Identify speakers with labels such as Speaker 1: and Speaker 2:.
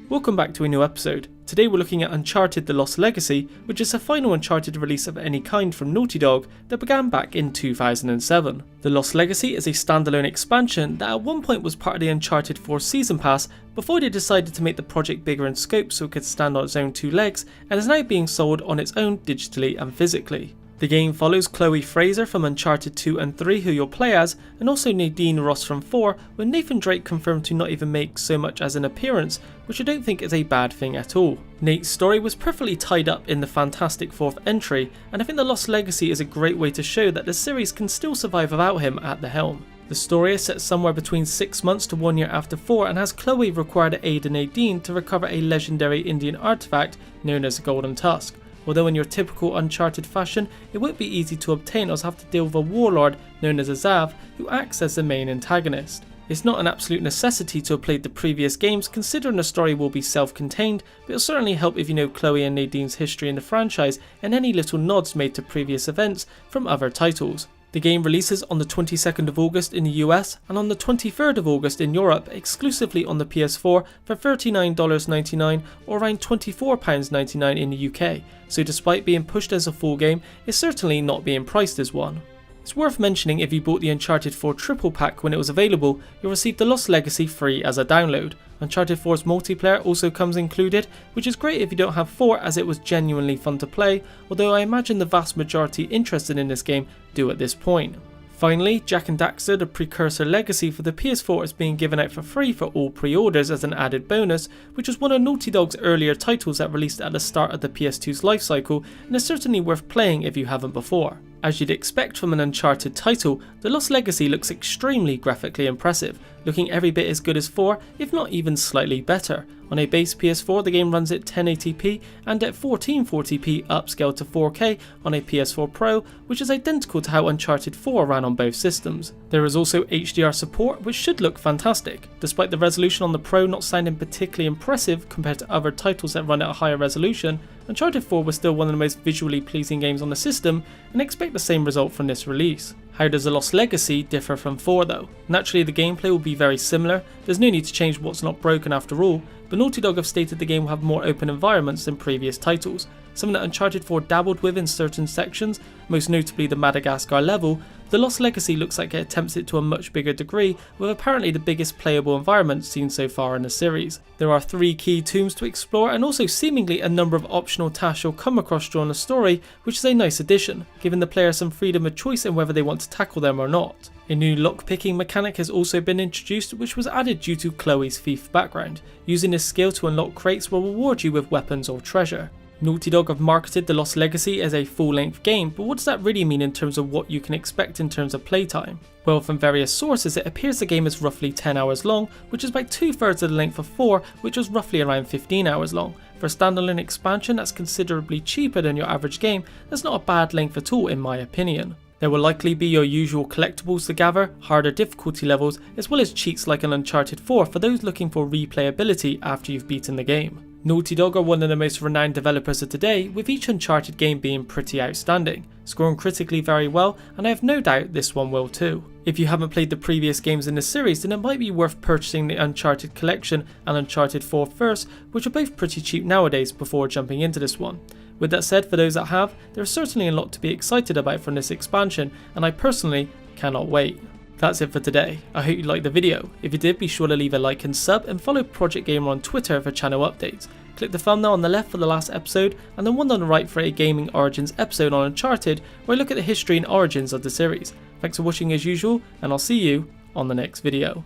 Speaker 1: Welcome back to a new episode. Today we're looking at Uncharted The Lost Legacy, which is the final Uncharted release of any kind from Naughty Dog that began back in 2007. The Lost Legacy is a standalone expansion that at one point was part of the Uncharted 4 Season Pass before they decided to make the project bigger in scope so it could stand on its own two legs, and is now being sold on its own digitally and physically. The game follows Chloe Fraser from Uncharted 2 and 3 who you'll play as, and also Nadine Ross from 4, with Nathan Drake confirmed to not even make so much as an appearance, which I don't think is a bad thing at all. Nate's story was perfectly tied up in the fantastic 4th entry, and I think The Lost Legacy is a great way to show that the series can still survive without him at the helm. The story is set somewhere between 6 months to 1 year after 4 and has Chloe required to aid Nadine to recover a legendary Indian artifact known as the Golden Tusk. Although in your typical Uncharted fashion, it won't be easy to obtain as have to deal with a warlord known as Azav who acts as the main antagonist. It's not an absolute necessity to have played the previous games considering the story will be self-contained, but it'll certainly help if you know Chloe and Nadine's history in the franchise and any little nods made to previous events from other titles. The game releases on the 22nd of August in the US and on the 23rd of August in Europe exclusively on the PS4 for $39.99 or around £24.99 in the UK, so despite being pushed as a full game, it's certainly not being priced as one. It's worth mentioning if you bought the Uncharted 4 triple pack when it was available, you'll receive The Lost Legacy free as a download. Uncharted 4's multiplayer also comes included, which is great if you don't have 4 as it was genuinely fun to play, although I imagine the vast majority interested in this game do at this point. Finally, Jak and Daxter, the precursor Legacy for the PS4 is being given out for free for all pre-orders as an added bonus, which was one of Naughty Dog's earlier titles that released at the start of the PS2's lifecycle and is certainly worth playing if you haven't before. As you'd expect from an Uncharted title, The Lost Legacy looks extremely graphically impressive, looking every bit as good as 4, if not even slightly better. On a base PS4 the game runs at 1080p and at 1440p upscaled to 4K on a PS4 Pro, which is identical to how Uncharted 4 ran on both systems. There is also HDR support which should look fantastic, despite the resolution on the Pro not sounding particularly impressive compared to other titles that run at a higher resolution. Uncharted 4 was still one of the most visually pleasing games on the system and expect the same result from this release. How does The Lost Legacy differ from 4 though? Naturally the gameplay will be very similar, there's no need to change what's not broken after all, but Naughty Dog have stated the game will have more open environments than previous titles, something that Uncharted 4 dabbled with in certain sections, most notably the Madagascar level. The Lost Legacy looks like it attempts it to a much bigger degree, with apparently the biggest playable environment seen so far in the series. There are 3 key tombs to explore and also seemingly a number of optional tasks you'll come across during the story, which is a nice addition, giving the player some freedom of choice in whether they want to tackle them or not. A new lockpicking mechanic has also been introduced, which was added due to Chloe's thief background. Using this skill to unlock crates will reward you with weapons or treasure. Naughty Dog have marketed The Lost Legacy as a full-length game, but what does that really mean in terms of what you can expect in terms of playtime? Well, from various sources it appears the game is roughly 10 hours long, which is about 2/3 of the length of 4, which was roughly around 15 hours long. For a standalone expansion that's considerably cheaper than your average game, that's not a bad length at all in my opinion. There will likely be your usual collectibles to gather, harder difficulty levels, as well as cheats like an Uncharted 4 for those looking for replayability after you've beaten the game. Naughty Dog are one of the most renowned developers of today, with each Uncharted game being pretty outstanding, scoring critically very well, and I have no doubt this one will too. If you haven't played the previous games in the series, then it might be worth purchasing the Uncharted Collection and Uncharted 4 first, which are both pretty cheap nowadays before jumping into this one. With that said, for those that have, there is certainly a lot to be excited about from this expansion, and I personally cannot wait. That's it for today. I hope you liked the video. If you did, be sure to leave a like and sub, and follow Project Gamer on Twitter for channel updates. Click the thumbnail on the left for the last episode, and the one on the right for a Gaming Origins episode on Uncharted, where I look at the history and origins of the series. Thanks for watching as usual, and I'll see you on the next video.